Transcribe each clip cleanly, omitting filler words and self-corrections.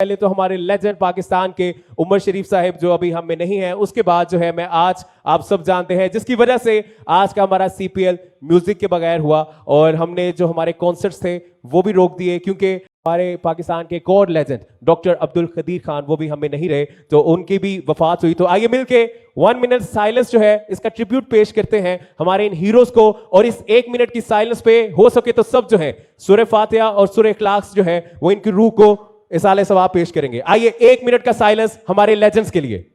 पहले तो हमारे लेजेंड पाकिस्तान के उमर शरीफ साहब जो अभी हम में नहीं है, उसके बाद जो है मैं आज आप सब जानते हैं जिसकी वजह से आज का हमारा सीपीएल म्यूजिक के बगैर हुआ और हमने जो हमारे कॉन्सर्ट्स थे वो भी रोक दिए क्योंकि हमारे पाकिस्तान के एक और लेजेंड डॉक्टर अब्दुल कदीर खान वो भी हमें नहीं रहे, तो उनकी भी वफात हुई। तो आइए मिलके 1 मिनट साइलेंस जो है इसका ट्रिब्यूट पेश करते हैं हमारे इन हीरोज को। और इस 1 मिनट की साइलेंस पे हो सके तो सब जो है सूरह फातिहा और सूरह इखलास जो है वो इनकी रूह को इसाले सवाब पेश करेंगे। आइए 1 मिनट का साइलेंस हमारे लेजेंड्स के लिए।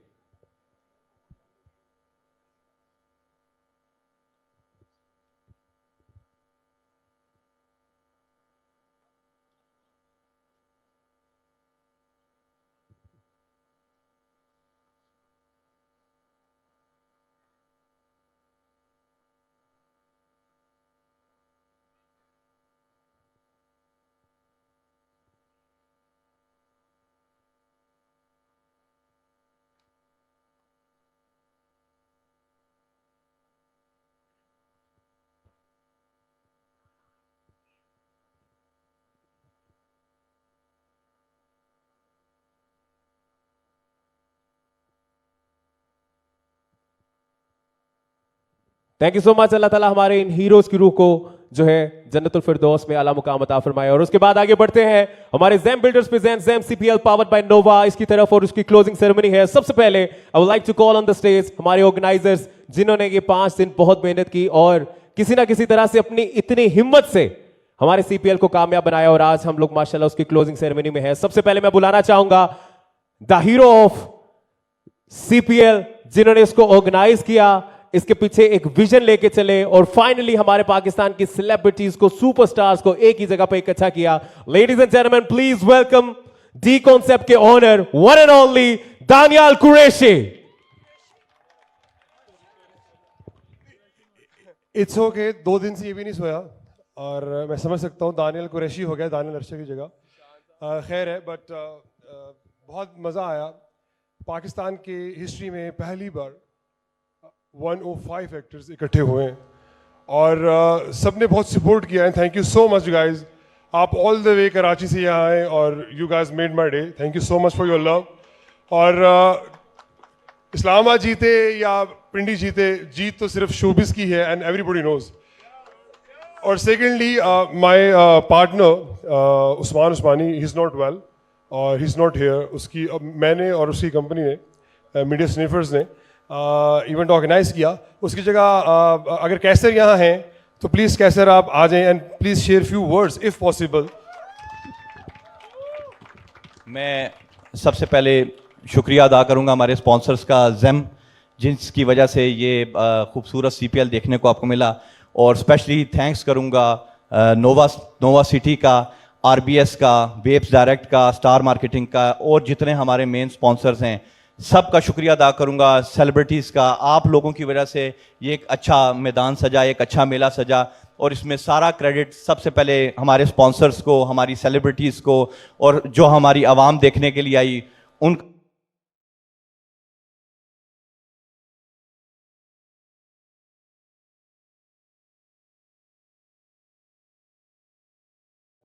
Thank you so much. Allah ताला हमारे इन हीरोज की रूह को जो है जन्नतुल फिरदौस में आला मुकाम अता फरमाए। और उसके बाद आगे बढ़ते हैं हमारे Zem builders present Zem CPL powered by Nova इसकी तरफ और उसकी क्लोजिंग सेरेमनी है। सबसे पहले I would like to call on the stage हमारे ऑर्गेनाइजर्स जिन्होंने ये 5 दिन बहुत मेहनत की और किसी ना किसी तरह से अपनी इतनी हिम्मत से हमारे सीपीएल को कामयाब बनाया और आज हम लोग माशाल्लाह उसकी क्लोजिंग सेरेमनी में है। सबसे पहले मैं बुलाना चाहूंगा द हीरो ऑफ सीपीएल जिन्होंने इसको ऑर्गेनाइज किया, इसके पीछे एक विजन लेके चले और फाइनली हमारे पाकिस्तान की सेलिब्रिटीज को सुपरस्टार्स को एक ही जगह पे इकट्ठा किया। Ladies and gentleman please welcome D concept के owner one and only Daniyal Qureshi. It's okay, 2 दिन से ये भी नहीं सोया और मैं समझ सकता हूँ दानियाल कुरैशी हो गया दानियाल अरशद की जगह। खैर है, बट बहुत मज़ा आया। पाकिस्तान के हिस्ट्री में पहली बार 105 एक्टर्स इकट्ठे हुए हैं और सबने बहुत सपोर्ट किया है। Thank you so much guys, आप ऑल द वे कराची से यहाँ आए और you guys made my day. Thank you so much for your love. और इस्लामाबाद जीते या पिंडी जीते, जीत तो सिर्फ शोबिस की है एंड एवरीबॉडी नोज। और secondly my partner Usman Usmani, he is not well और ही इज़ नॉट हेयर। उसकी मैंने और उसकी कंपनी ने मीडिया स्निफर्स ने इवेंट ऑर्गेनाइज किया। उसकी जगह अगर कैसर यहाँ हैं तो प्लीज़ कैसर आप आ जाएं and please share few words if possible. मैं सबसे पहले शुक्रिया अदा करूंगा हमारे स्पॉन्सर्स का, ज़ैम, जिसकी वजह से ये खूबसूरत सीपीएल देखने को आपको मिला। और स्पेशली थैंक्स करूंगा नोवा सिटी का, आरबीएस का, वेब्स डायरेक्ट का, स्टार मार्केटिंग का और जितने हमारे मेन स्पॉन्सर्स हैं सबका शुक्रिया अदा करूंगा। सेलिब्रिटीज़ का, आप लोगों की वजह से ये एक अच्छा मैदान सजा, एक अच्छा मेला सजा और इसमें सारा क्रेडिट सबसे पहले हमारे स्पॉन्सर्स को, हमारी सेलिब्रिटीज़ को और जो हमारी आवाम देखने के लिए आई उन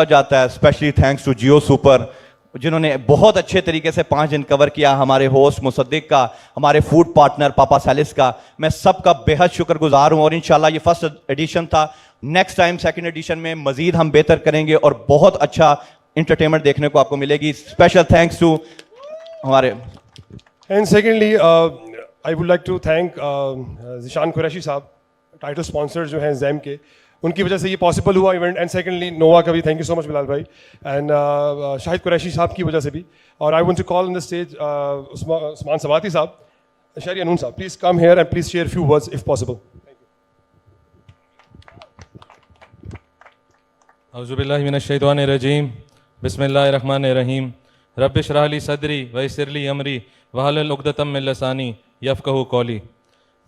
जाता है। Specially thanks to Jio super जिन्होंने बहुत अच्छे तरीके से 5 दिन कवर किया, हमारे होस्ट मुसद्दिक का, हमारे फूड पार्टनर पापा सैलिस का, मैं सबका बेहद शुक्रगुजार हूं। और इंशाल्लाह ये फर्स्ट एडिशन था, नेक्स्ट टाइम सेकंड एडिशन में मजीद हम बेहतर करेंगे और बहुत अच्छा इंटरटेनमेंट देखने को आपको मिलेगी। स्पेशल थैंक्स टू हमारे and secondly I would like to thank Zeeshan Qureshi sahab, title sponsor जो हैं ज़ैम के, उनकी वजह से ये पॉसिबल हुआ इवेंट। एंड सेकेंडली नोवा का भी thank you so much Bilal भाई एंड शाहिद कुरैशी साहब की वजह से भी। और I want to call on the stage Usman Swati sahab, शहरी अनून sahab, please come here and please share few words if possible. औज़ुबिल्लाहि मिनश्शैतानिर्रजीम, बिस्मिल्लाहिर्रहमानिर्रहीम, रब्बि इश्रह ली सदरी व यस्सिर ली अमरी वहलुल उक़दतम मिन लिसानी यफ़क़हू क़ौली।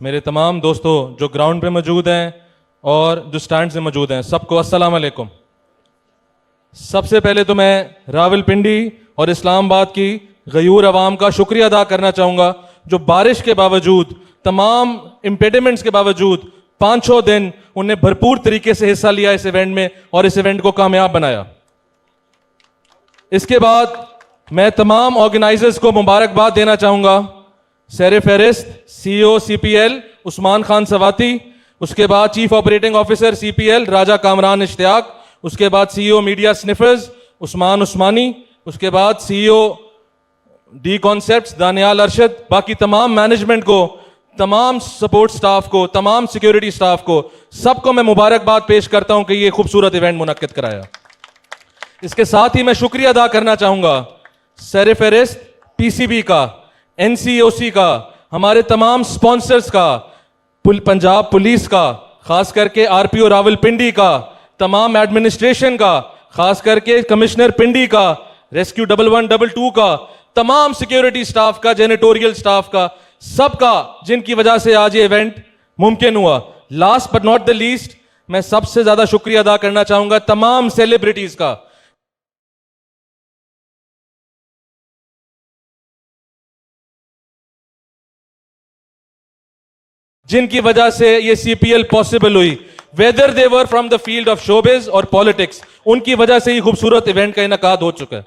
मेरे तमाम दोस्तों जो ग्राउंड पे मौजूद हैं और जो स्टैंड से मौजूद हैं, सबको अस्सलाम वालेकुम। सबसे पहले तो मैं रावलपिंडी और इस्लामाबाद की गयूर अवाम का शुक्रिया अदा करना चाहूँगा जो बारिश के बावजूद, तमाम इम्पेडिमेंट्स के बावजूद 5-6 दिन उन्हें भरपूर तरीके से हिस्सा लिया इस इवेंट में और इस इवेंट को कामयाब बनाया। इसके बाद मैं तमाम ऑर्गेनाइजर्स को मुबारकबाद देना चाहूंगा। सर फहरिस्त CEO CPL उस्मान खान सवाती, उसके बाद चीफ ऑपरेटिंग ऑफिसर CPL राजा कामरान इश्तियाक, उसके बाद CEO मीडिया स्निफर्स उस्मान उस्मानी, उसके बाद CEO D concepts Daniyal Arshad, बाकी तमाम मैनेजमेंट को, तमाम सपोर्ट स्टाफ को, तमाम सिक्योरिटी स्टाफ को, सबको मैं मुबारकबाद पेश करता हूं कि ये खूबसूरत इवेंट मुनक्किद कराया। इसके साथ ही मैं शुक्रिया अदा करना चाहूंगा सर फहरिस्त PCB का, NCOC का, हमारे तमाम स्पॉन्सर्स का, पंजाब पुलिस का, खास करके RPO रावलपिंडी का, तमाम एडमिनिस्ट्रेशन का, खास करके कमिश्नर पिंडी का, रेस्क्यू 1112 का, तमाम सिक्योरिटी स्टाफ का, जेनेटोरियल स्टाफ का, सबका, जिनकी वजह से आज ये इवेंट मुमकिन हुआ। Last but not the least, मैं सबसे ज्यादा शुक्रिया अदा करना चाहूंगा तमाम सेलिब्रिटीज का, जिनकी वजह से ये CPL पॉसिबल हुई, whether they were from the field of showbiz और पॉलिटिक्स, उनकी वजह से ये खूबसूरत इवेंट का इनकाद हो चुका है।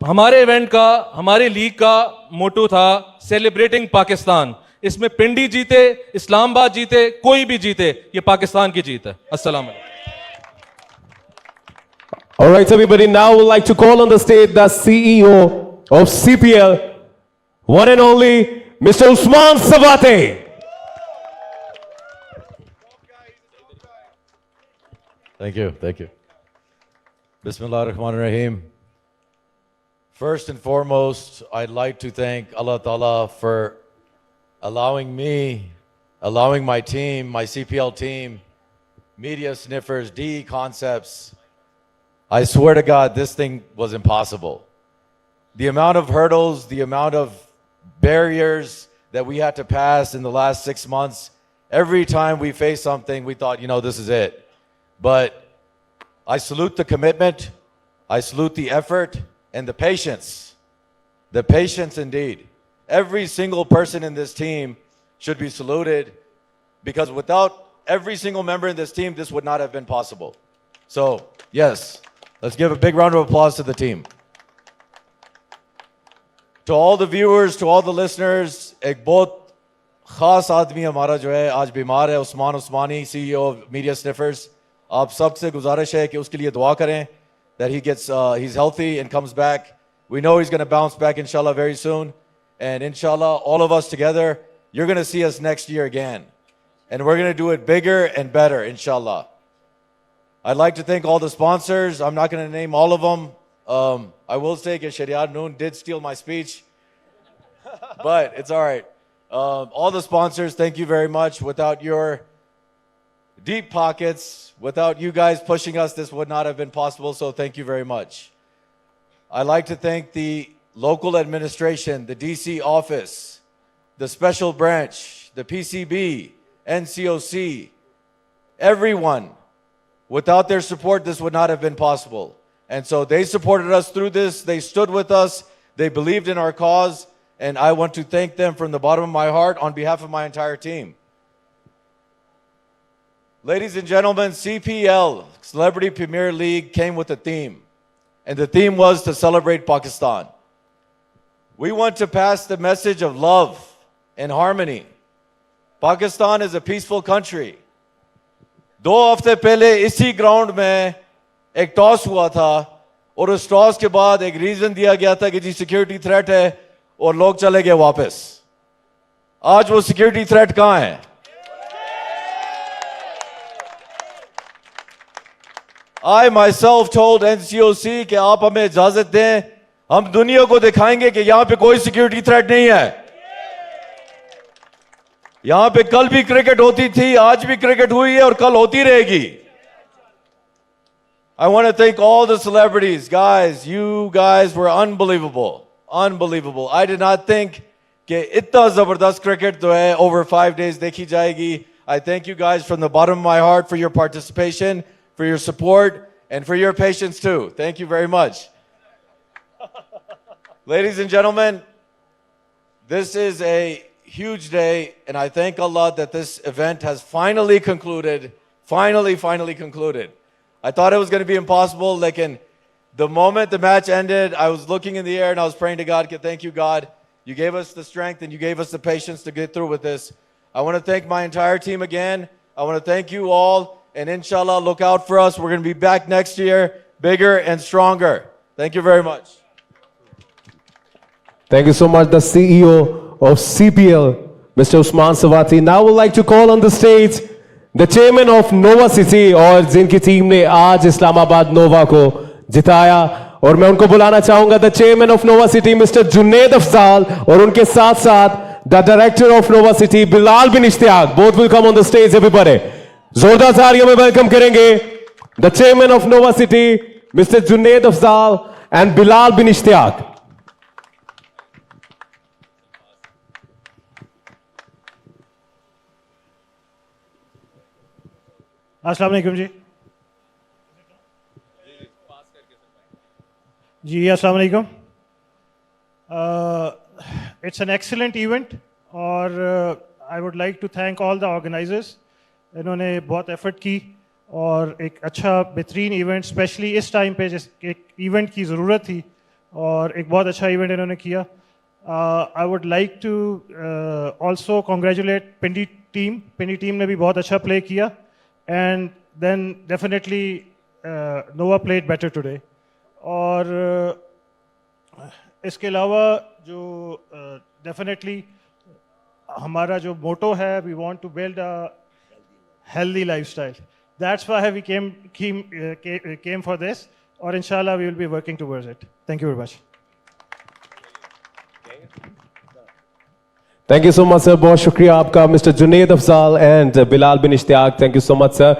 हमारे इवेंट का, हमारे लीग का मोटो था सेलिब्रेटिंग पाकिस्तान। इसमें पिंडी जीते, इस्लामाबाद जीते, कोई भी जीते, ये पाकिस्तान की जीत है। अस्सलाम वालेकुम। All right, everybody, now we'd like to call on the stage the CEO of CPL, one and only Mr. Usman Sawate. Thank you, thank you. Bismillah ar-Rahman ar-Rahim. First and foremost, I'd like to thank Allah Ta'ala for allowing me, allowing my team, my CPL team, Media Sniffers, DE Concepts. I swear to God, this thing was impossible. The amount of hurdles, the amount of barriers that we had to pass in the last 6 months, every time we faced something, we thought, this is it. But I salute the commitment, I salute the effort, and the patience. The patience indeed. Every single person in this team should be saluted, because without every single member in this team, this would not have been possible. So, yes, let's give a big round of applause to the team. To all the viewers, to all the listeners, ek bahut khas aadmi hamara jo hai, aaj bimar hai, Usman Usmani, CEO of Media Sniffers. आप सबसे गुजारिश है कि उसके लिए दुआ करें, that he's healthy and comes back. We know he's going to bounce back inshallah very soon, and inshallah all of us together, you're going to see us next year again, and we're going to do it bigger and better inshallah. I'd like to thank all the sponsors. I'm not going to name all of them. I will say that Shariat Noon did steal my speech, but it's all right. All the sponsors, thank you very much. Without your deep pockets, without you guys pushing us, this would not have been possible, so thank you very much. I'd like to thank the local administration, the DC office, the special branch, the PCB, NCOC, everyone. Without their support, this would not have been possible. And so they supported us through this, they stood with us, they believed in our cause, and I want to thank them from the bottom of my heart on behalf of my entire team. Ladies and gentlemen, CPL, Celebrity Premier League, came with a theme. And the theme was to celebrate Pakistan. We want to pass the message of love and harmony. Pakistan is a peaceful country. 2 हफ्ते पहले इसी ground में एक toss हुआ था, और उस toss के बाद एक रीजन दिया गया था कि जी सिक्योरिटी थ्रेट है, और लोग चले गए वापस। आज वो सिक्योरिटी थ्रेट कहां है? I myself told NCOC कि आप हमें इजाजत दें, हम दुनिया को दिखाएंगे कि यहां पे कोई सिक्योरिटी थ्रेट नहीं है। यहां पे कल भी क्रिकेट होती थी, आज भी क्रिकेट हुई है और कल होती रहेगी। I want to thank all the celebrities. Guys, you guys were unbelievable. Unbelievable. I did not think कि इतना जबरदस्त क्रिकेट जो है over 5 days देखी जाएगी। I thank you guys from the bottom of my heart for your participation, for your support, and for your patience too. Thank you very much. Ladies and gentlemen, this is a huge day, and I thank Allah that this event has finally concluded. Finally concluded. I thought it was going to be impossible, lekin The moment the match ended, I was looking in the air and I was praying to God, thank you, God. You gave us the strength and you gave us the patience to get through with this. I want to thank my entire team again. I want to thank you all. And inshallah, look out for us. We're going to be back next year, bigger and stronger. Thank you very much. Thank you so much, the CEO of CPL, Mr. Usman Sawati. Now I would like to call on the stage the chairman of Nova City, और जिनकी team ने आज इस्लामाबाद नोवा को जिताया, और मैं उनको बुलाना चाहूंगा the chairman of Nova City mister Junaid Afzal, और उनके साथ साथ the director of Nova City Bilal bin Ishtiaq. Both will come on the stage. Everybody जोरदार तालियों में वेलकम करेंगे the chairman of Nova City mister Junaid Afzal and Bilal bin Ishtiaq. अस्सलाम वालेकुम जी अस्सलाम वालेकुम. It's an excellent event और I would like to thank all the organizers. इन्होंने बहुत एफर्ट की और एक अच्छा बेहतरीन इवेंट स्पेशली इस टाइम पे जिस एक इवेंट की ज़रूरत थी और एक बहुत अच्छा इवेंट इन्होंने किया. I would like to also congratulate Pindi team ने भी बहुत अच्छा प्ले किया. And then definitely Nova played better today. और इसके अलावा जो डेफिनेटली हमारा जो मोटो है, we want to build a healthy lifestyle. That's why we came for this, और inshallah we will be working towards it. Thank you very much. Thank you so much, sir. बहुत शुक्रिया आपका mister Junaid Afzal and Bilal bin Ishtiaq. Thank you so much, sir.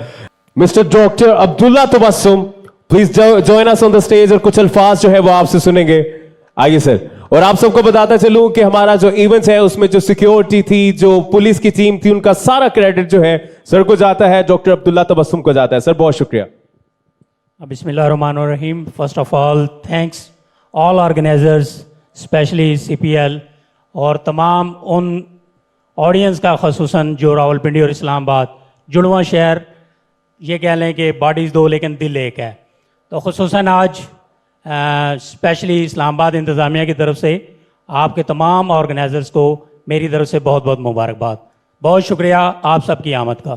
Mister doctor Abdullah Tabassum, please join us on the stage और कुछ अल्फाज जो है वो आपसे सुनेंगे. आइए सर. और आप सबको बताता चलूं कि हमारा जो इवेंट है उसमें जो सिक्योरिटी थी, जो पुलिस की टीम थी, उनका सारा क्रेडिट जो है सर को जाता है, डॉक्टर अब्दुल्ला तबस्सुम को जाता है. सर बहुत शुक्रिया. बिस्मिल्लाहिर्रहमानिर्रहीम. First of all thanks all organisers, specially CPL और तमाम उन ऑडियंस का, खसूसन जो रावलपिंडी और इस्लामाबाद जुड़वा शहर, ये कह लें कि बॉडीज़ दो लेकिन दिल एक है. तो खसूसन आज स्पेशली इस्लामाबाद इंतज़ामिया की तरफ से आपके तमाम ऑर्गेनाइजर्स को मेरी तरफ से बहुत बहुत मुबारकबाद. बहुत शुक्रिया आप सबकी आमद का.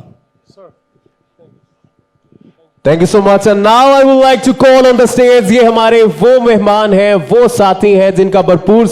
Thank you so much. And now I would like to call on the stage, ये हमारे वो मेहमान हैं, वो साथी हैं जिनका भरपूर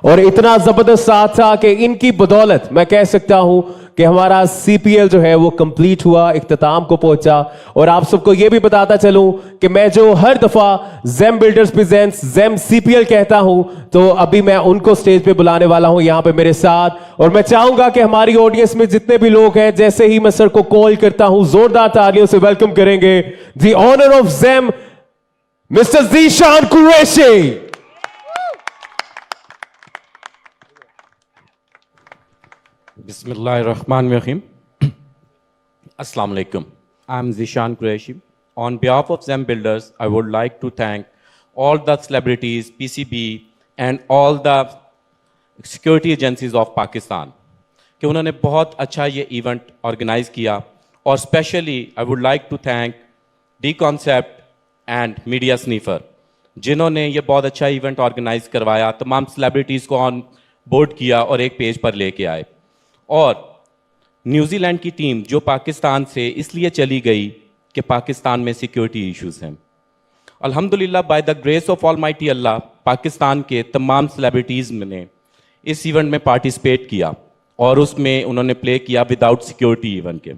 और इतना जबरदस्त साथ था कि इनकी बदौलत मैं कह सकता हूं कि हमारा CPL जो है वो कंप्लीट हुआ, इख्तिताम को पहुंचा. और आप सबको ये भी बताता चलूं कि मैं जो हर दफा Zeme builders presents Zeme CPL कहता हूं, तो अभी मैं उनको स्टेज पे बुलाने वाला हूं यहां पे मेरे साथ. और मैं चाहूंगा कि हमारी ऑडियंस में जितने भी लोग हैं, जैसे ही मैं सर को कॉल करता हूं, जोरदार तालियों से वेलकम करेंगे the owner of Zem mister Zeeshan Qureshi. Bismillahirrahmanirrahim. Assalamu alaikum. I'm Zishan Qureshi. On behalf of Zem Builders, I would like to thank all the celebrities, PCB, and all the security agencies of Pakistan कि उन्होंने बहुत अच्छा ये event organise किया. और specially I would like to thank the concept and media sniffer, जिन्होंने ये बहुत अच्छा इवेंट ऑर्गेनाइज करवाया, तमाम सेलिब्रिटीज़ को ऑन बोर्ड किया और एक पेज पर लेके आए. और न्यूजीलैंड की टीम जो पाकिस्तान से इसलिए चली गई कि पाकिस्तान में सिक्योरिटी इश्यूज हैं. अल्हम्दुलिल्लाह by the grace of almighty Allah, Pakistan के तमाम सेलिब्रिटीज़ ने इस इवेंट में पार्टिसिपेट किया और उसमें उन्होंने प्ले किया विदाउट सिक्योरिटी इवेंट के.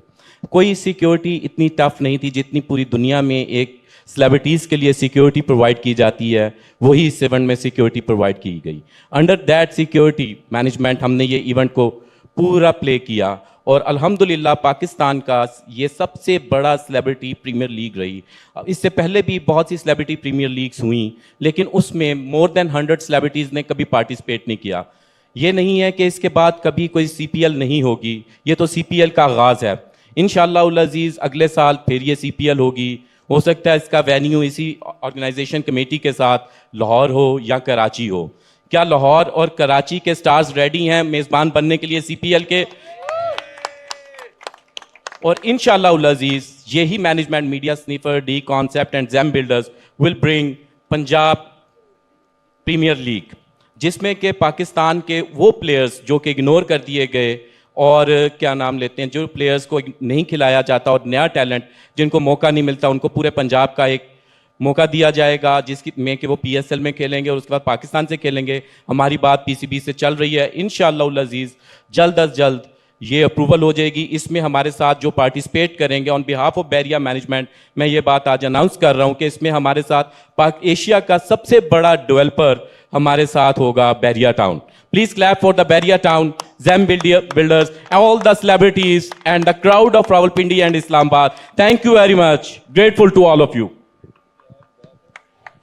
कोई सिक्योरिटी इतनी टफ नहीं थी जितनी पूरी दुनिया में एक सेलिब्रिटीज़ के लिए सिक्योरिटी प्रोवाइड की जाती है, वही इस इवेंट में सिक्योरिटी प्रोवाइड की गई. अंडर दैट सिक्योरिटी मैनेजमेंट हमने ये इवेंट को पूरा प्ले किया और अल्हम्दुलिल्लाह पाकिस्तान का ये सबसे बड़ा सेलिब्रिटी प्रीमियर लीग रही. इससे पहले भी बहुत सी सेलिब्रिटी प्रीमियर लीग्स हुई, लेकिन उसमें मोर देन 100 सेलिब्रिटीज़ ने कभी पार्टिसिपेट नहीं किया. ये नहीं है कि इसके बाद कभी कोई CPL नहीं होगी, ये तो CPL का आगाज़ है. इंशाअल्लाह अज़ीज़ अगले साल फिर ये CPL होगी. हो सकता है इसका वेन्यू इसी ऑर्गेनाइजेशन कमेटी के साथ लाहौर हो या कराची हो. क्या लाहौर और कराची के स्टार्स रेडी हैं मेज़बान बनने के लिए CPL के? और इंशाअल्लाह अज़ीज़ यही management, media sniffer, D concept and Zem builders will bring Punjab premier league, जिसमें के पाकिस्तान के वो प्लेयर्स जो कि इग्नोर कर दिए गए और क्या नाम लेते हैं, जो प्लेयर्स को नहीं खिलाया जाता और नया टैलेंट जिनको मौका नहीं मिलता, उनको पूरे पंजाब का एक मौका दिया जाएगा, जिसकी में कि वो PSL में खेलेंगे और उसके बाद पाकिस्तान से खेलेंगे। हमारी बात PCB से चल रही है, इंशाअल्लाह अजीज़ जल्द अज जल्द ये अप्रूवल हो जाएगी। इसमें हमारे साथ जो पार्टिसिपेट करेंगे on behalf of Bahria management, मैं ये बात आज अनाउंस कर रहा हूँ कि इसमें हमारे साथ पाक एशिया का सबसे बड़ा डेवलपर हमारे साथ होगा, Bahria town. Please clap for the Barrier Town, Zem Builders, all the celebrities and the crowd of Rawalpindi and Islamabad. Thank you very much. Grateful to all of you.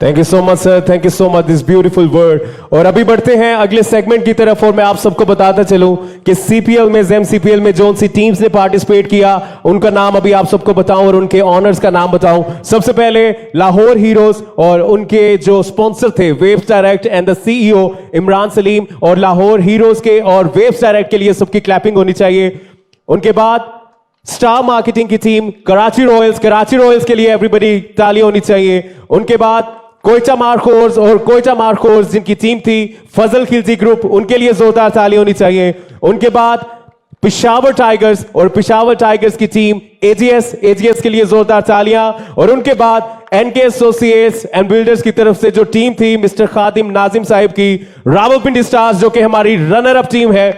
Thank you so much sir, thank you so much this beautiful word. और अभी बढ़ते हैं अगले segment की तरफ और मैं आप सबको बताता चलूं कि CPL में, जेम CPL में जो सी टीम्स ने पार्टिसिपेट किया उनका नाम अभी आप सबको बताऊं और उनके ऑनर्स का नाम बताऊं। सबसे पहले लाहौर हीरोज और उनके जो स्पॉन्सर थे waves direct and the CEO Imran Salim, और लाहौर हीरोज के और वेव्स डायरेक्ट के लिए सबकी क्लैपिंग होनी चाहिए। उनके बाद स्टार मार्केटिंग की टीम कराची रॉयल्स के लिए एवरीबडी ताली होनी चाहिए। उनके बाद कोयटा मार्कोर्स जिनकी टीम थी फजल खिलजी ग्रुप, उनके लिए जोरदार ताली होनी चाहिए। उनके बाद पिशावर टाइगर्स की टीम AGS के लिए जोरदार तालियां। और उनके बाद NK एसोसिएट्स एंड बिल्डर्स की तरफ से जो टीम थी मिस्टर खादिम नाजिम साहिब की, रावलपिंडी स्टार्स जो कि हमारी रनर अप टीम है,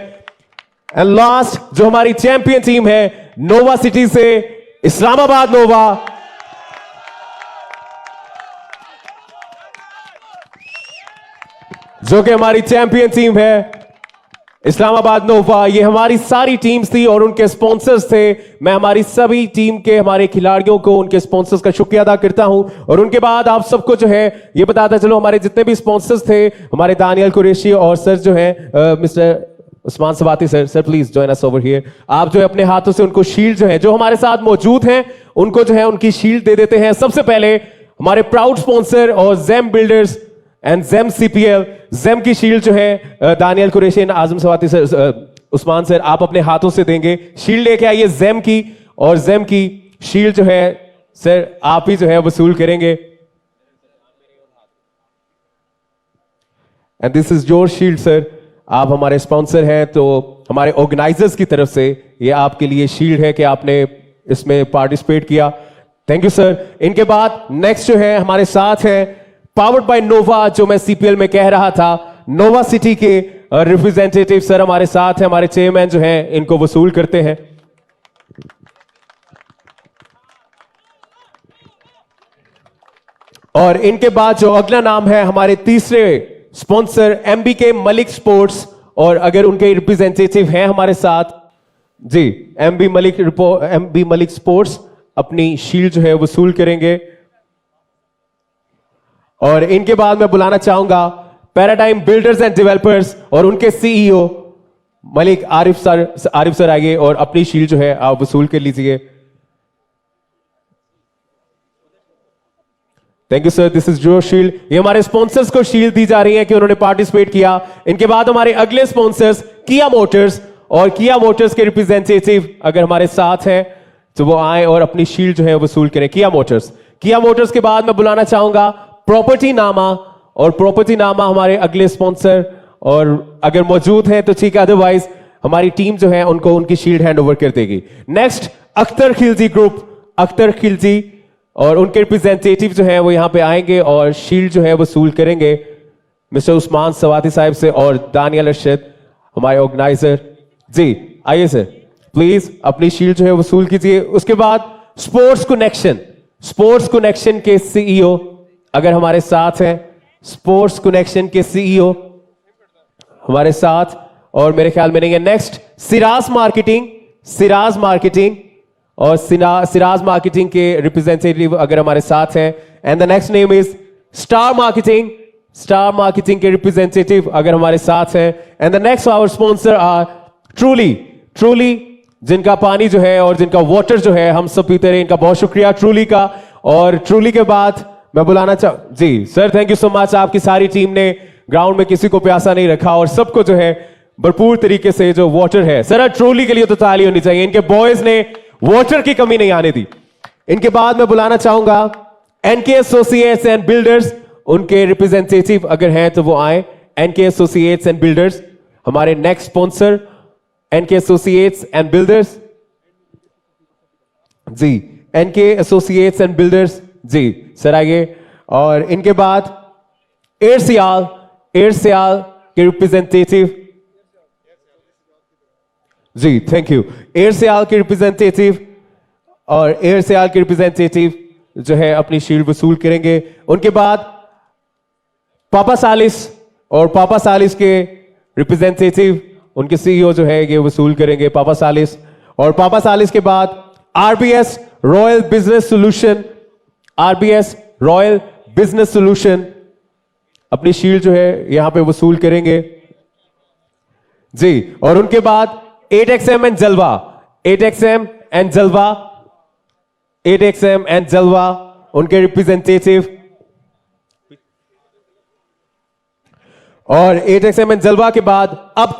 एंड लास्ट जो हमारी चैंपियन टीम है नोवा सिटी से इस्लामाबाद नोवा। जो कि हमारी चैंपियन टीम है इस्लामाबाद नोवा। ये हमारी सारी टीम्स थी और उनके स्पॉन्सर्स थे। मैं हमारी सभी टीम के हमारे खिलाड़ियों को, उनके स्पॉन्सर्स का शुक्रिया अदा करता हूं। और उनके बाद आप सबको जो है ये बताता चलो, हमारे जितने भी स्पॉन्सर्स थे, हमारे दानियल कुरैशी और सर जो है mister Usman Swati sir please join us over here. आप जो है अपने हाथों से उनको शील्ड जो है जो हमारे साथ मौजूद हैं उनको जो है उनकी शील्ड दे देते हैं। सबसे पहले हमारे प्राउड स्पॉन्सर और Gem builders and Gem CPL, Gem की शील्ड जो है दानियल कुरैशी, आजम सवाती सर, उस्मान सर आप अपने हाथों से देंगे। शील्ड लेके आइए जेम की, और जेम की शील्ड जो है सर आप ही जो है वसूल करेंगे। And this is your shield sir. आप हमारे स्पॉन्सर हैं तो हमारे ऑर्गेनाइजर्स की तरफ से ये आपके लिए शील्ड है कि आपने इसमें पार्टिसिपेट किया। Thank you sir. इनके बाद नेक्स्ट जो है हमारे साथ है पावर्ड बाय नोवा, जो मैं CPL में कह रहा था, नोवा सिटी के रिप्रेजेंटेटिव सर हमारे साथ हैं, हमारे चेयरमैन जो हैं इनको वसूल करते हैं। और इनके बाद जो अगला नाम है हमारे तीसरे स्पॉन्सर MBK मलिक स्पोर्ट्स, और अगर उनके रिप्रेजेंटेटिव हैं हमारे साथ जी, MB मलिक स्पोर्ट्स अपनी शील्ड जो है वसूल करेंगे। और इनके बाद मैं बुलाना चाहूंगा पैराडाइम बिल्डर्स एंड डेवलपर्स और उनके CEO मलिक आरिफ सर आइए और अपनी शील्ड जो है आप वसूल कर लीजिए। Thank you sir, this is your shield. ये हमारे स्पॉन्सर्स को शील्ड दी जा रही है कि उन्होंने पार्टिसिपेट किया। इनके बाद हमारे अगले स्पॉन्सर्स किया मोटर्स, और किया मोटर्स के रिप्रेजेंटेटिव अगर हमारे साथ हैं तो वो आए और अपनी शील्ड जो है वसूल करें। किया मोटर्स के बाद मैं बुलाना चाहूंगा प्रॉपर्टी नामा, और प्रॉपर्टी नामा हमारे अगले स्पॉन्सर, और अगर मौजूद हैं तो ठीक है, अदरवाइज हमारी टीम जो है उनको उनकी शील्ड हैंड ओवर कर देगी। नेक्स्ट अख्तर खिलजी ग्रुप, अख्तर खिलजी और उनके रिप्रेजेंटेटिव जो है वो यहां पे आएंगे और शील्ड जो है वसूल करेंगे मिस्टर उस्मान सवाती साहब से और दानियल अरशद हमारे ऑर्गेनाइजर। जी आइए सर, प्लीज अपनी शील्ड जो है वसूल कीजिए। उसके बाद स्पोर्ट्स कनेक्शन के CEO अगर हमारे साथ हैं, स्पोर्ट्स कनेक्शन के CEO हमारे साथ और मेरे ख्याल में नहीं है। नेक्स्ट सिराज मार्केटिंग और सिराज मार्केटिंग के रिप्रेजेंटेटिव अगर हमारे साथ हैं। And the next name is star marketing के रिप्रेजेंटेटिव अगर हमारे साथ हैं। And the next our sponsor are truly, जिनका पानी जो है और जिनका वाटर जो है हम सब पीते रहे, इनका बहुत शुक्रिया ट्रूली का। और ट्रूली के बाद मैं बुलाना जी sir, thank you so much. आपकी सारी टीम ने ग्राउंड में किसी को प्यासा नहीं रखा और सबको जो है भरपूर तरीके से जो वाटर है, सर ट्रूली के लिए तो ताली होनी चाहिए। इनके बॉयज ने वाटर की कमी नहीं आने दी। इनके बाद मैं बुलाना चाहूंगा एनके एसोसिएट्स एंड बिल्डर्स, उनके रिप्रेजेंटेटिव अगर हैं तो वो आए। एनके एसोसिएट्स एंड बिल्डर्स, हमारे next sponsor NK associates and builders ji, NK associates and builders ji sir आइए। और इनके बाद एयरसियाल के representative ji, thank you. AirSial के रिप्रेजेंटेटिव और एयरसियाल के रिप्रेजेंटेटिव जो है अपनी शील्ड वसूल करेंगे। उनके बाद पापा सालिस और पापा सालिस के रिप्रेजेंटेटिव, उनके सीईओ जो है ये वसूल करेंगे पापा सालिस। और पापा सालिस के बाद RBS royal business solution, RBS royal business solution अपनी शील्ड जो है यहां पे वसूल करेंगे जी। और उनके बाद 8XM एंड जलवा, 8XM एंड जलवा, 8XM एंड जलवा उनके रिप्रेजेंटेटिव। और 8XM एंड जलवा के बाद अब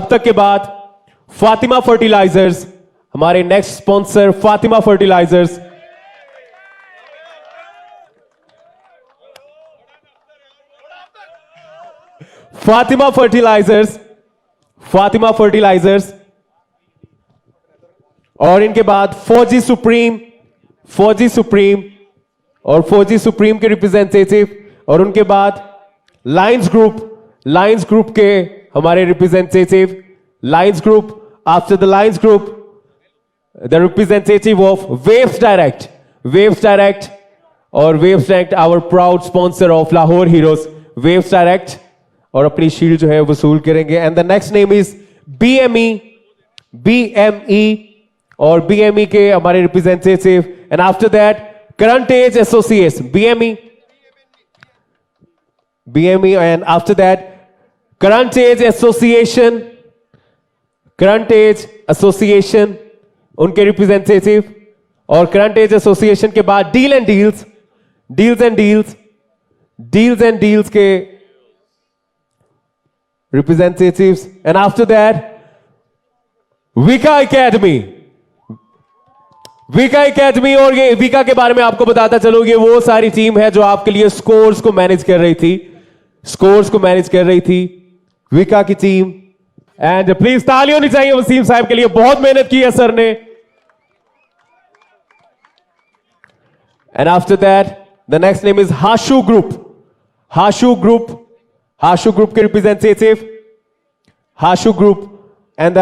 तक के बाद फातिमा फर्टिलाइजर्स, हमारे next sponsor Fatima fertilisers. Fatima fertilisers और इनके बाद फौजी सुप्रीम और फौजी सुप्रीम के रिप्रेजेंटेटिव। और उनके बाद लायंस ग्रुप के हमारे representative, lions group. After the lions group the representative of waves direct और waves direct our proud sponsor of Lahore heroes, waves direct और अपनी शील्ड जो है वसूल करेंगे। And the next name is BME और BME के हमारे representative. And after that current edge associates, BME and after that current edge association उनके रिप्रेजेंटेटिव। और करंट एज एसोसिएशन के बाद डील्स एंड डील्स के representatives. And after that Vika Academy और ये विका के बारे में आपको बताता चलो, ये वो सारी टीम है जो आपके लिए स्कोर्स को मैनेज कर रही थी, विका की टीम। एंड प्लीज ताली होनी चाहिए वसीम साहब के लिए, बहुत मेहनत की है सर ने। And after that the next name is Hashu group के रिप्रेजेंटेटिव, हाशु ग्रुप एंड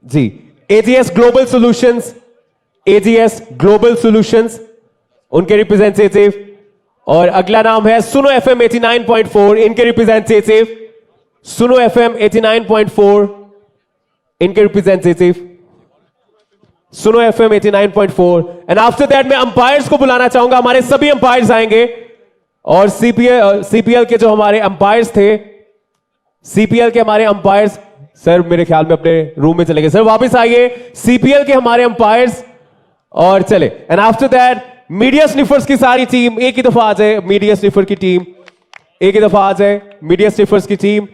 जी AGS ग्लोबल सॉल्यूशंस उनके रिप्रेजेंटेटिव। और अगला नाम है सुनो FM 89.4 इनके रिप्रेजेंटेटिव, सुनो FM 89.4 इनके रिप्रेजेंटेटिव, सुनो FM 89.4। एंड आफ्टर दैट मैं अंपायर्स को बुलाना चाहूंगा, हमारे सभी अंपायर्स आएंगे। और CPL के जो हमारे अंपायर्स थे, CPL के हमारे अंपायर्स, सर मेरे ख्याल में अपने रूम में चले गए, सर वापस आइए। CPL के हमारे अंपायर्स और चले। And after that media sniffers की सारी टीम एक ही दफा आ जाए, मीडिया स्निफर्स की टीम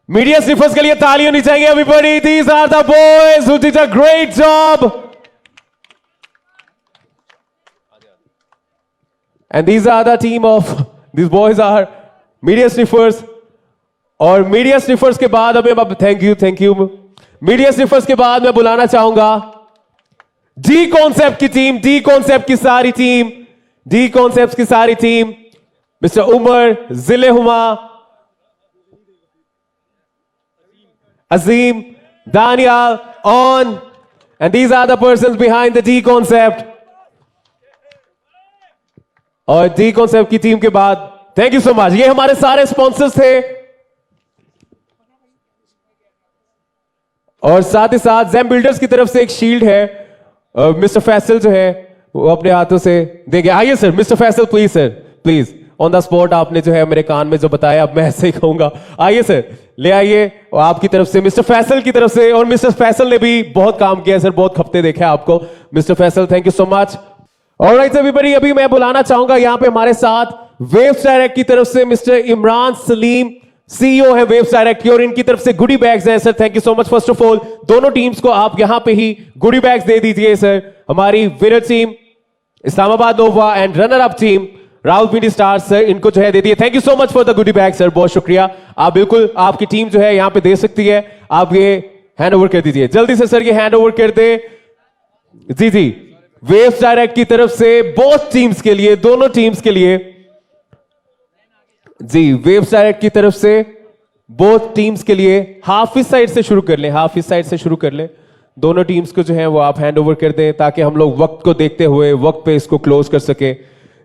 मीडिया स्निफर्स के लिए ताली होनी चाहिए everybody. These are the boys who did a great job. And these are the team of, these boys are media sniffers। और मीडिया स्निफर्स के बाद अब थैंक यू मीडिया स्निफर्स के बाद मैं बुलाना चाहूंगा डी कॉन्सेप्ट की सारी team, mister Umar, Zille Huma, Azeem, Daniyal Aun. And these are the persons behind the D concept. और डी कॉन्सेप्ट की टीम के बाद थैंक यू सो मच, ये हमारे सारे स्पॉन्सर्स थे। और साथ ही साथ ज़ैम बिल्डर्स की तरफ से एक शील्ड है, मिस्टर फैसल जो है वो अपने हाथों से देंगे। आइए sir, mister Faisal please on the spot आपने जो है मेरे कान में जो बताया, अब मैं ऐसे ही कहूंगा। आइए सर, ले आइए। और आपकी तरफ से, मिस्टर फैसल की तरफ से, और मिस्टर फैसल ने भी बहुत काम किया सर, बहुत खपते देखा है आपको mister Faisal, thank you so much. Alright everybody, अभी मैं बुलाना चाहूंगा यहाँ पे हमारे साथ वेव्स डायरेक्ट की तरफ से मिस्टर इमरान सलीम सीईओ है वेव्स डायरेक्ट की और इनकी तरफ से गुडी बैग्स हैं sir. Thank you so much. First of all दोनों टीम्स को आप यहां पे ही गुडी बैग्स दे दीजिए सर। हमारी winner team Islamabad nova and runner up team Rawalpindi stars sir, इनको जो है दे दिए। Thank you so much for the goody bag sir, बहुत शुक्रिया। आप बिल्कुल आपकी टीम जो है यहां पे दे सकती है, आप ये हैंड ओवर कर दीजिए जल्दी से सर, ये हैंड ओवर कर दे। जी जी, वेव्स डायरेक्ट की तरफ से बोथ टीम्स के लिए, दोनों टीम्स के लिए जी, वेव्स डायरेक्ट की तरफ से बोथ टीम्स के लिए हाफ इस साइड से शुरू कर ले, हाफ इस साइड से शुरू कर ले। दोनों टीम्स को जो है वो आप हैंड ओवर कर दें ताकि हम लोग वक्त को देखते हुए वक्त पे इसको क्लोज कर सके।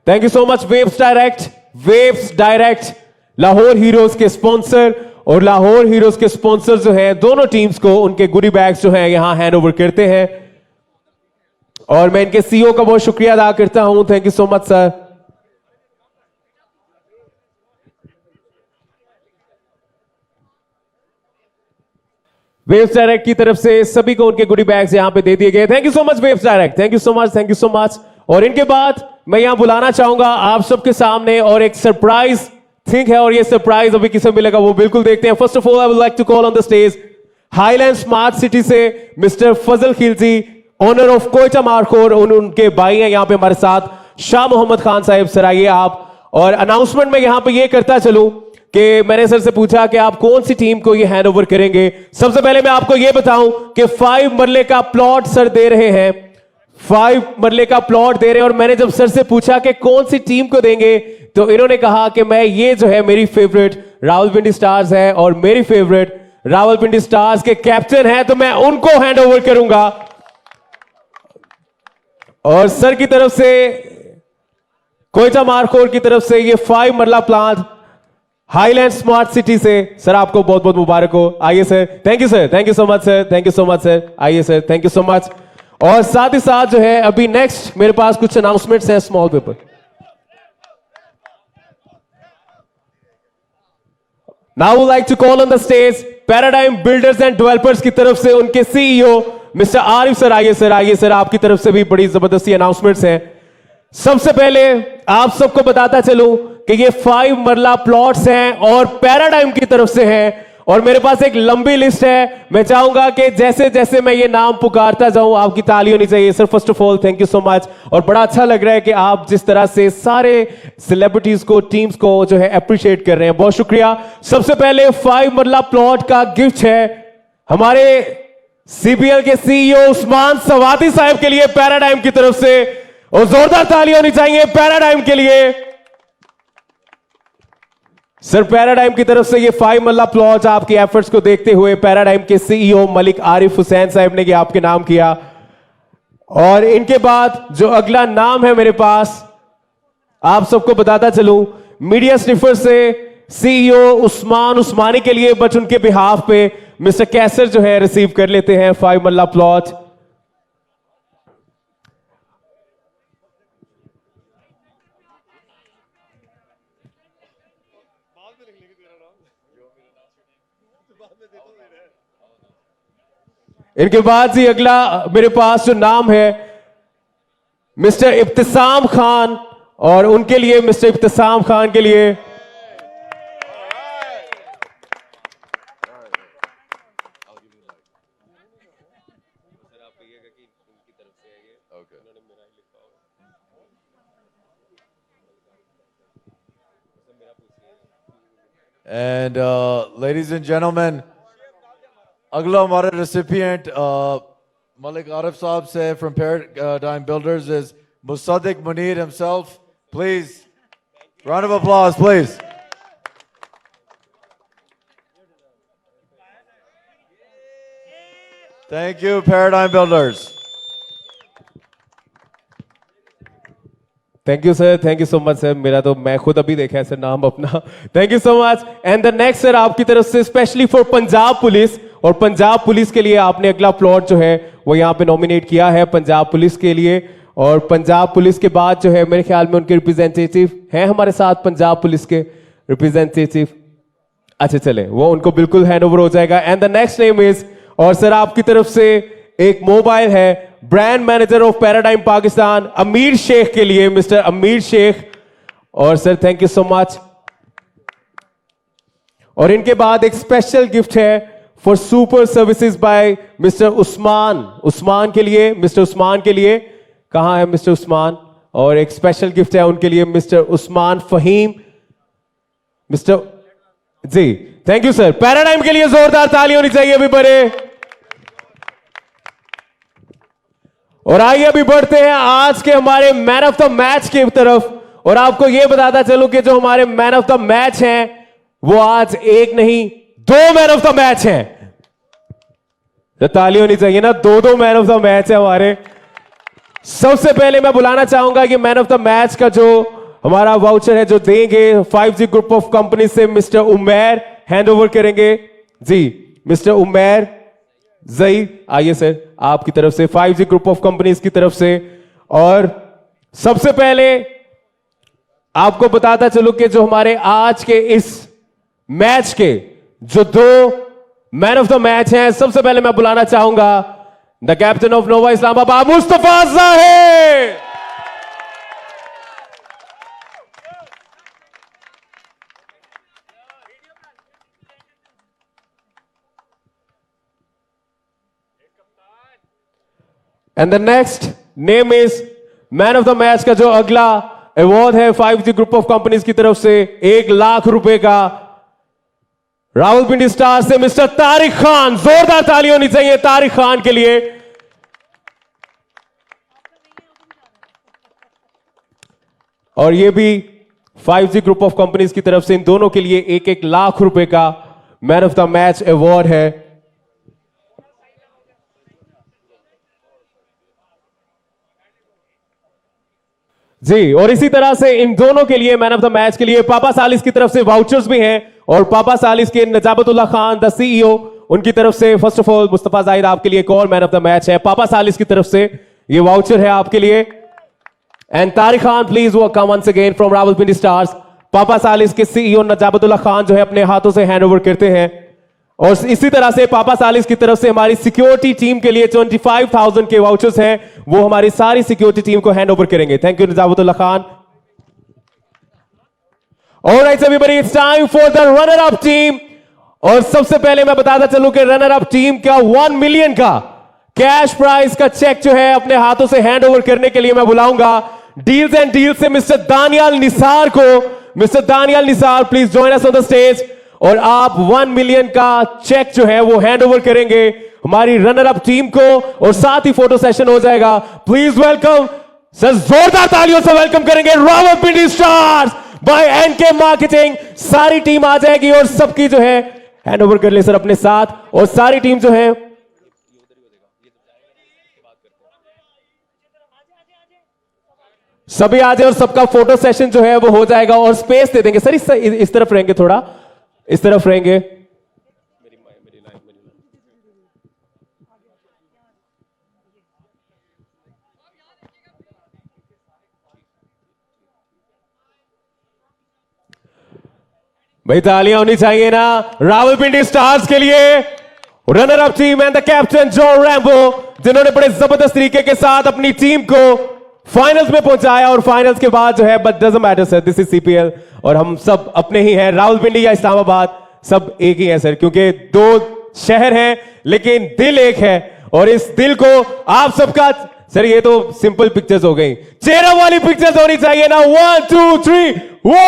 Thank you so much waves direct. Waves direct Lahore heroes के स्पॉन्सर, और लाहौर हीरोज के स्पॉन्सर जो है दोनों टीम्स को उनके गुडी बैग्स जो है यहां हैंड ओवर करते हैं, और मैं इनके सीईओ का बहुत शुक्रिया अदा करता हूं। Thank you so much sir. Waves direct की तरफ से सभी को उनके गुडी बैग्स यहां पे दे दिए गए। Thank you so much waves direct, thank you so much, thank you so much. और इनके बाद मैं यहां बुलाना चाहूंगा आप सबके सामने, और एक सरप्राइज थिंग है, और ये सरप्राइज अभी किसे मिलेगा वो बिल्कुल देखते हैं। First of all I would like to call on the stage highland smart city से mister Fazal Khilji, owner of Quetta Markhor, उनके भाई हैं यहां पे हमारे साथ, शाह मोहम्मद खान साहब। सर आइए आप। और अनाउंसमेंट में यहां पे ये करता चलूं कि मैंने सर से पूछा कि आप कौन सी टीम को ये हैंड ओवर करेंगे। सबसे पहले मैं आपको ये बताऊं कि 5 मरले का प्लॉट सर दे रहे हैं, 5 मरले का प्लॉट दे रहे हैं। और मैंने जब सर से पूछा कि कौन सी टीम को देंगे तो इन्होंने कहा कि मैं ये जो है मेरी फेवरेट रावलपिंडी स्टार्स है, और मेरी फेवरेट रावलपिंडी स्टार्स के कैप्टन हैं, तो मैं उनको हैंड ओवर करूंगा। और सर की तरफ से कोयटा मार्कोर की तरफ से ये 5 marla plant highland smart city से सर आपको बहुत बहुत मुबारक हो। आइए सर। Thank you sir, thank you so much sir, thank you so much sir. आइए सर, थैंक यू सो मच। और साथ ही साथ जो है अभी नेक्स्ट मेरे पास कुछ अनाउंसमेंट्स हैं small paper. Now would like to call on the stage paradigm builders and developers की तरफ से उनके सीईओ मिस्टर आरिफ सर। आइए सर, आइए सर, आपकी तरफ से भी बड़ी जबरदस्ती अनाउंसमेंट्स हैं। सबसे पहले आप सबको बताता चलूं कि ये 5 मरला प्लॉट्स हैं और पैराडाइम की तरफ से हैं, और मेरे पास एक लंबी लिस्ट है। मैं चाहूंगा कि जैसे जैसे मैं ये नाम पुकारता जाऊं आपकी ताली होनी चाहिए sir. First of all thank you so much, और बड़ा अच्छा लग रहा है कि आप जिस तरह से सारे सेलिब्रिटीज को, टीम्स को जो है अप्रिशिएट कर रहे हैं, बहुत शुक्रिया। सबसे पहले 5 मरला प्लॉट का गिफ्ट है हमारे सीपीएल के सीईओ उस्मान सवाती साहब के लिए पैराडाइम की तरफ से, और जोरदार ताली होनी चाहिए पैराडाइम के लिए। सर पैराडाइम की तरफ से ये 5 मरला प्लॉट आपके एफर्ट्स को देखते हुए पैराडाइम के सीईओ मलिक आरिफ हुसैन साहब ने ये आपके नाम किया। और इनके बाद जो अगला नाम है मेरे पास, आप सबको बताता चलूं, मीडिया स्निफर से सीईओ उस्मान उस्मानी के लिए, बट उनके बिहाफ पे मिस्टर कैसर जो है रिसीव कर लेते हैं 5 मरला प्लॉट। इनके बाद ही अगला मेरे पास जो नाम है मिस्टर इब्तिसाम खान, और उनके लिए मिस्टर इब्तिसाम खान के लिए And ladies and gentlemen, अगला हमारा recipient Malik Arif Saab से from Paradigm Builders is Musaddiq Munir himself. Please, round of applause, please. Thank you, Paradigm Builders. Thank you sir, thank you so much sir. मेरा तो मैं खुद अभी देखा है सर नाम अपना। Thank you so much. And the next sir आपकी तरफ से स्पेशली फॉर पंजाब पुलिस, और पंजाब पुलिस के लिए आपने अगला प्लॉट जो है वो यहाँ पे नॉमिनेट किया है पंजाब पुलिस के लिए। और पंजाब पुलिस के बाद जो है मेरे ख्याल में उनके रिप्रेजेंटेटिव हैं हमारे साथ, पंजाब पुलिस के रिप्रेजेंटेटिव। अच्छा चले, वो उनको बिल्कुल हैंड ओवर हो जाएगा। And the next name is, और सर आपकी तरफ से एक मोबाइल है brand manager of paradigm Pakistan अमीर शेख के लिए, मिस्टर अमीर शेख। और sir thank you so much. और इनके बाद एक स्पेशल गिफ्ट है for super services by mister Usman. Usman के लिए, मिस्टर उस्मान के लिए, कहां है मिस्टर उस्मान? और एक स्पेशल गिफ्ट है उनके लिए mister Usman Fahim. Mister ji, thank you sir. Paradigm के लिए जोरदार ताली होनी चाहिए अभी बड़े। और आइए अभी बढ़ते हैं आज के हमारे मैन ऑफ द मैच की तरफ। और आपको यह बताता चलूं कि जो हमारे मैन ऑफ द मैच हैं वो आज एक नहीं 2 मैन ऑफ द मैच हैं। तो ताली होनी चाहिए ना, 2 मैन ऑफ द मैच है हमारे। सबसे पहले मैं बुलाना चाहूंगा कि मैन ऑफ द मैच का जो हमारा वाउचर है जो देंगे 5G ग्रुप ऑफ कंपनी से मिस्टर उमैर हैंड ओवर करेंगे। जी मिस्टर उमैर जई, आइए सर आपकी तरफ से 5G ग्रुप ऑफ कंपनीज की तरफ से। और सबसे पहले आपको बताता चलूं कि जो हमारे आज के इस मैच के जो 2 मैन ऑफ द मैच हैं, सबसे पहले मैं बुलाना चाहूंगा the captain of Nova Islamabad Mustafa Zahid. And the next name is man of the match का जो अगला अवार्ड है 5G ग्रुप ऑफ कंपनीज की तरफ से 1 लाख रुपए का, रावलपिंडी स्टार से मिस्टर तारिक खान। जोरदार ताली होनी चाहिए तारिक खान के लिए। और ये भी 5G ग्रुप ऑफ कंपनीज की तरफ से इन दोनों के लिए 1-1 लाख रुपए का man of the match award है। जी, और इसी तरह से इन दोनों के लिए मैन ऑफ द मैच के लिए पापा सालिस की तरफ से वाउचर्स भी हैं। और पापा सालिस के नजाबतुल्लाह खान द सीईओ, उनकी तरफ से first of all Mustafa Zahid आपके लिए एक और मैन ऑफ द मैच है। पापा सालिस की तरफ से ये वाउचर है आपके लिए। And Tariq Khan please welcome once again from Rawalpindi stars. पापा सालिस के सीईओ नजाबतुल्लाह खान जो है अपने हाथों से हैंड ओवर करते हैं। और इसी तरह से पापा सालिस की तरफ से हमारी सिक्योरिटी टीम के लिए 25,000 के वाउचर्स हैं, वो हमारी सारी सिक्योरिटी टीम को हैंड ओवर करेंगे। Thank you Najabatullah Khan. Alright everybody, it's time for the runner up team. और सबसे पहले मैं बताता चलूं कि रनर अप टीम का 1 मिलियन का कैश प्राइज का चेक जो है अपने हाथों से हैंड ओवर करने के लिए मैं बुलाऊंगा डील्स एंड डील्स से मिस्टर दानियाल निसार को। Mister Daniyal Nisar please join us on the stage. और आप 1 मिलियन का चेक जो है वो हैंड ओवर करेंगे हमारी रनर अप टीम को, और साथ ही फोटो सेशन हो जाएगा। प्लीज वेलकम सर, जोरदार तालियों से वेलकम करेंगे Rawalpindi stars by NK marketing. सारी टीम आ जाएगी और सबकी जो है हैंड ओवर कर ले सर अपने साथ। और सारी टीम जो है सभी आ जाए और सबका फोटो सेशन जो है वो हो जाएगा। और स्पेस दे देंगे सर, इस तरफ रहेंगे, थोड़ा इस तरफ रहेंगे। भाई तालियां होनी चाहिए ना रावलपिंडी स्टार्स के लिए। Runner up team and the captain John Rambo, जिन्होंने बड़े जबरदस्त तरीके के साथ अपनी टीम को फाइनल्स में पहुंचाया। और फाइनल्स के बाद जो है but doesn't matter sir, this is CPL और हम सब अपने ही हैं। रावलपिंडी या इस्लामाबाद सब एक ही है सर, क्योंकि 2 शहर हैं लेकिन दिल एक है। और इस दिल को आप सबका सर, ये तो सिंपल पिक्चर्स हो गई, चेहरा वाली पिक्चर्स होनी चाहिए ना। 1 2 3 वो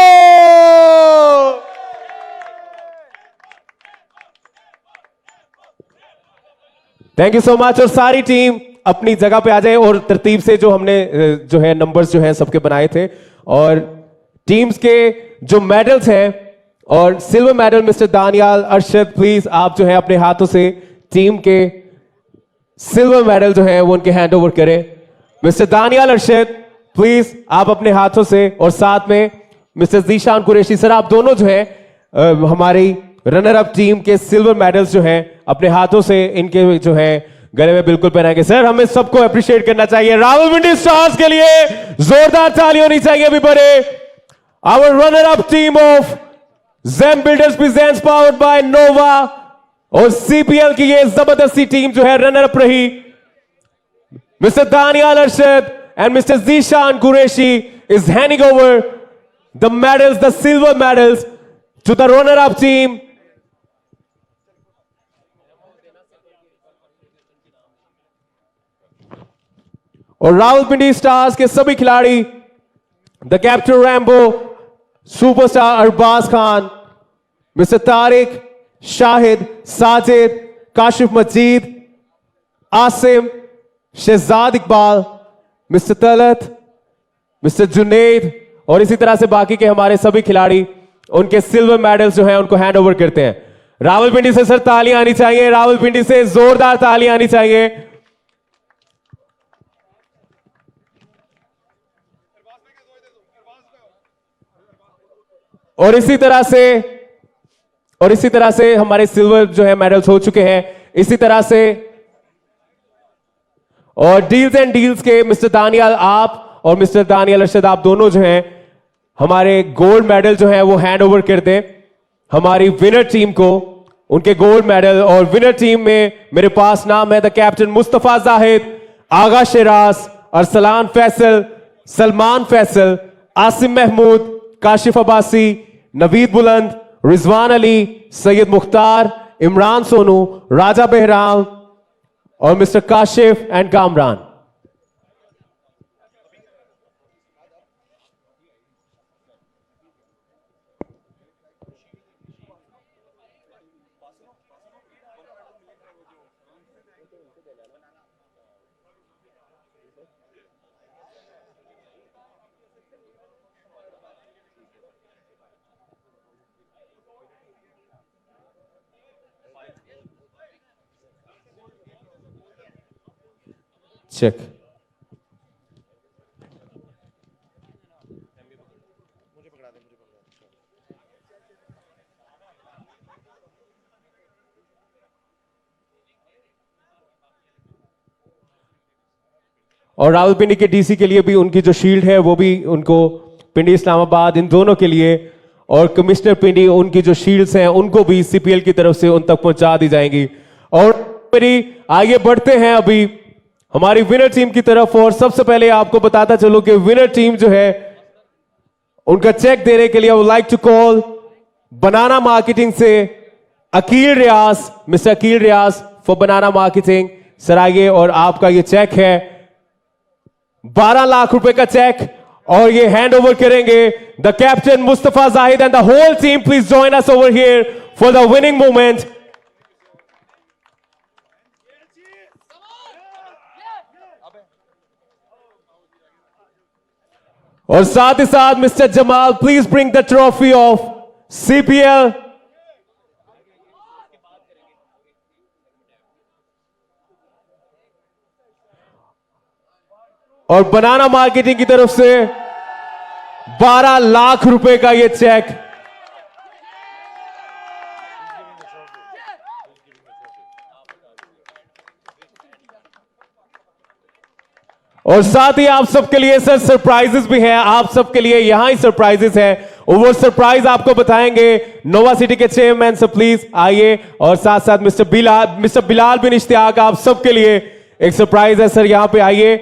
थैंक यू सो मच। और सारी टीम अपनी जगह पे आ जाए और तरतीब से जो हमने जो है नंबर्स जो है सबके बनाए थे। और टीम्स के जो मेडल्स हैं, और silver medal mister Daniyal Arshad, please आप जो है अपने हाथों से टीम के सिल्वर मेडल जो है वो उनके हैंड ओवर करें। मिस्टर दानियाल अरशद प्लीज आप अपने हाथों से, और साथ में मिस्टर जीशान कुरैशी सर, आप दोनों जो है हमारी रनर अप टीम के सिल्वर मेडल्स जो हैं अपने हाथों से इनके जो है गले में बिल्कुल पहनाएंगे। सर हमें सबको अप्रिशिएट करना चाहिए। रावलपिंडी स्टार्स के लिए जोरदार ताली होनी चाहिए अभी बड़े। Our runner up team of Zem builders presents powered by Nova, और सीपीएल की ये जबरदस्ती टीम जो है रनर अप रही। Mister Daniyal Arshad and mister Zeeshan Qureshi is handing over the medals, the silver medals to the runner-up team और रावलपिंडी स्टार्स के सभी खिलाड़ी, the captain Rambo, superstar Arbaz Khan, mister Tariq, Shahid, Sajid, Kashif Majid, Asim, Shahzad Iqbal, mister Talat, mister Junaid और इसी तरह से बाकी के हमारे सभी खिलाड़ी उनके सिल्वर मेडल्स जो हैं उनको हैंड ओवर करते हैं। रावलपिंडी से सर तालियां आनी चाहिए, रावलपिंडी से जोरदार तालियां आनी चाहिए। और इसी तरह से हमारे सिल्वर जो है मेडल्स हो चुके हैं। इसी तरह से और डील्स एंड डील्स के मिस्टर दानियाल आप और मिस्टर दानियाल अरशद आप दोनों जो हैं हमारे गोल्ड मेडल जो है वो हैंड ओवर कर दें हमारी विनर टीम को, उनके गोल्ड मेडल। और विनर टीम में मेरे पास नाम है द कैप्टन मुस्तफा जाहिद, आगा शिराज, अरसलान फैसल, सलमान फैसल, आसिम महमूद, काशिफ अब्बासी, नवीद बुलंद, रिजवान अली, सैयद मुख्तार, इमरान सोनू, राजा बहराम और mister Kashif and Kamran. Cheque. और रावलपिंडी के डीसी के लिए भी उनकी जो शील्ड है वो भी उनको, पिंडी इस्लामाबाद इन दोनों के लिए, और कमिश्नर पिंडी उनकी जो शील्ड्स हैं उनको भी सीपीएल की तरफ से उन तक पहुंचा दी जाएंगी। और आगे बढ़ते हैं अभी हमारी विनर टीम की तरफ। और सबसे पहले आपको बताता चलो कि विनर टीम जो है उनका चेक देने के लिए I would like to call banana marketing से Aqeel Riaz, mister Aqeel Riaz for banana marketing. Sir आइए, और आपका ये चेक है 12 लाख रुपए का चेक, और ये हैंड ओवर करेंगे the captain Mustafa Zahid and the whole team. Please join us over here for the winning moment. और साथ ही साथ mister Jamal, please bring the trophy of CPL. और बनाना मार्केटिंग की तरफ से 12 लाख रुपए का ये चेक। और साथ ही आप सबके लिए सर सरप्राइजेस भी हैं, आप सबके लिए यहां ही सरप्राइजेस हैं, और वो सरप्राइज आपको बताएंगे नोवा सिटी के चेयरमैन। सर प्लीज आइए, और साथ साथ मिस्टर बिलाल बिन इश्तियाक, आप सबके लिए एक सरप्राइज है सर, यहां पे आइए।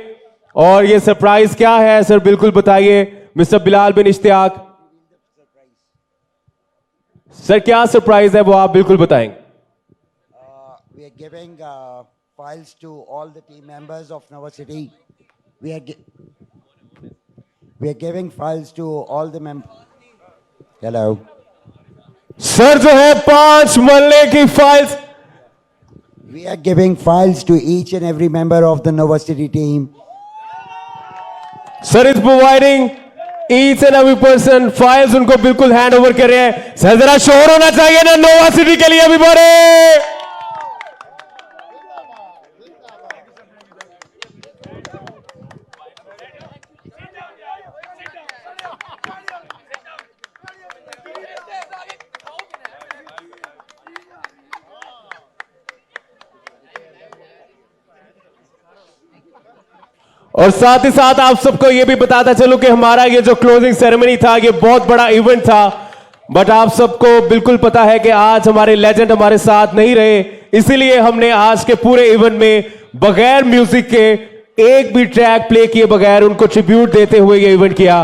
और ये सरप्राइज क्या है सर, बिल्कुल बताइए मिस्टर बिलाल बिन इश्तियाक। सर क्या सरप्राइज है वो आप बिल्कुल बताएंगे। We are giving files to all the team members of Nova City. We are giving files to all the members. Hello. Sir जो है 5 मरले की files. We are giving files to each and every member of the Nova City team. Sir is providing each and every person files, उनको बिल्कुल hand over कर रहे हैं। Sir जरा शोर होना चाहिए ना नोवा सिटी के लिए अभी बड़े। और साथ ही साथ आप सबको ये भी बताता चलूं कि हमारा ये जो क्लोजिंग सेरेमनी था ये बहुत बड़ा इवेंट था, बट आप सबको बिल्कुल पता है कि आज हमारे लेजेंड हमारे साथ नहीं रहे, इसीलिए हमने आज के पूरे इवेंट में बगैर म्यूजिक के एक भी ट्रैक प्ले किए बगैर उनको ट्रिब्यूट देते हुए ये इवेंट किया।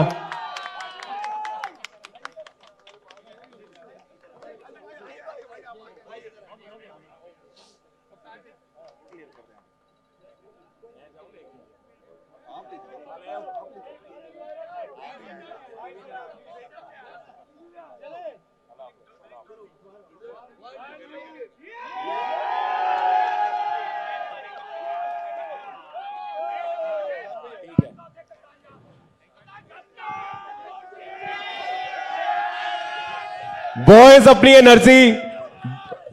बॉयज अपनी एनर्जी,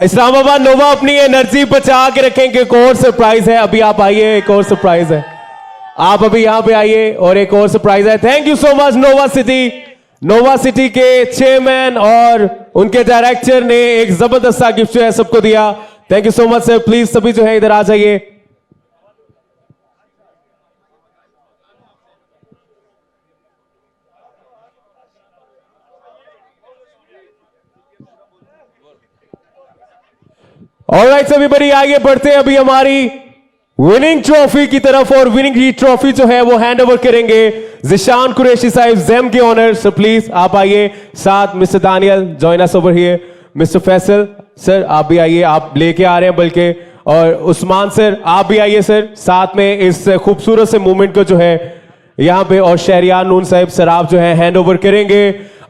इस्लामाबाद नोवा अपनी एनर्जी बचा के रखेंगे। एक और सरप्राइज है, अभी आप आइए, एक और सरप्राइज है। आप अभी यहां पे आइए और एक और सरप्राइज है। Thank you so much Nova City के चेयरमैन और उनके डायरेक्टर ने एक जबरदस्त सा गिफ्ट जो है सबको दिया। Thank you so much sir. Please सभी जो है इधर आ जाइए। ऑलराइट एवरीबॉडी, आगे बढ़ते हैं अभी हमारी विनिंग ट्रॉफी की तरफ, और विनिंग की ट्रॉफी जो है वो हैंड ओवर करेंगे ज़िशान कुरैशी साहिब ज़ेम के ऑनर। सो प्लीज आप आइए, साथ mister Danial join us over here, mister Faisal sir आप भी आइए, आप लेके आ रहे हैं बल्कि, और उस्मान सर आप भी आइए सर साथ में इस खूबसूरत से मूवमेंट को जो है यहां पे, और शहरियार नून साहिब सर आप जो है हैंड ओवर करेंगे।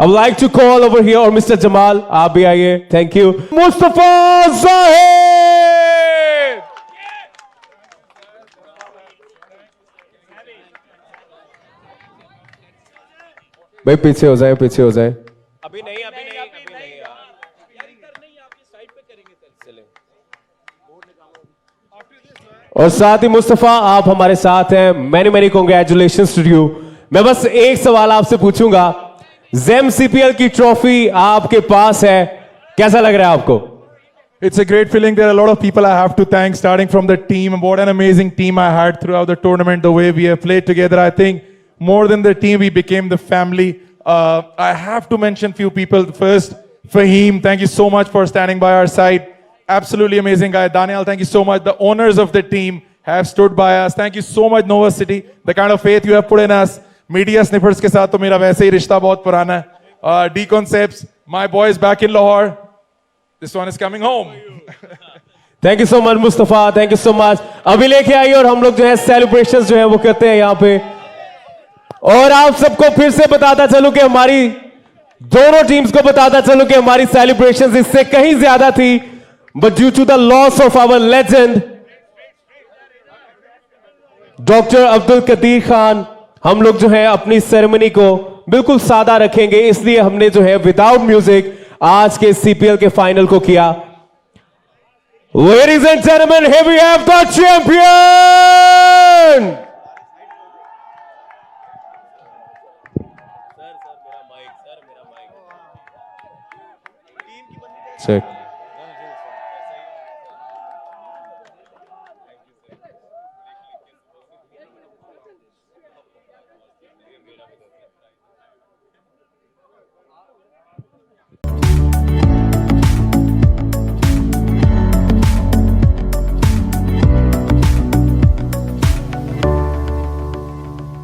I would like to call over here, और मिस्टर जमाल आप भी आइए। Thank you. मुस्तफा जाहिद, भाई पीछे हो जाए, पीछे हो जाए। अभी नहीं, अभी नहीं, अभी नहीं यार। और साथ ही मुस्तफा आप हमारे साथ हैं। Many many congratulations to you. मैं बस एक सवाल आपसे पूछूंगा, ज़ेम सीपीएल की ट्रॉफी आपके पास है, कैसा लग रहा है आपको? It's a great feeling. There are a lot of people I have to thank, starting from the team. What an amazing team I had throughout the tournament, the way we have played together. I think more than the team, we became the family. I have to mention few people. First, Fahim, thank you so much for standing by our side. Absolutely amazing guy. Daniel, thank you so much. The owners of the team have stood by us. Thank you so much, Nova City. The kind of faith you have put in us. Media sniffers के साथ तो मेरा वैसे ही रिश्ता बहुत पुराना है. D Concepts, my boys back in Lahore. This one is coming home. Thank you so much Mustafa, thank you so much. अभी लेके आइए और हम लोग जो है सेलिब्रेशंस जो है वो करते हैं यहाँ पे। और आप सबको फिर से बताता चलूं कि हमारी दोनों टीम्स को बताता चलूं कि हमारी सेलिब्रेशंस इससे कहीं ज्यादा थी, but due to the loss of our legend doctor Abdul Qadeer Khan, हम लोग जो है अपनी सेरेमनी को बिल्कुल सादा रखेंगे, इसलिए हमने जो है विदाउट म्यूजिक आज के सीपीएल के फाइनल को किया। Ladies and gentlemen, here we have the champion! Check.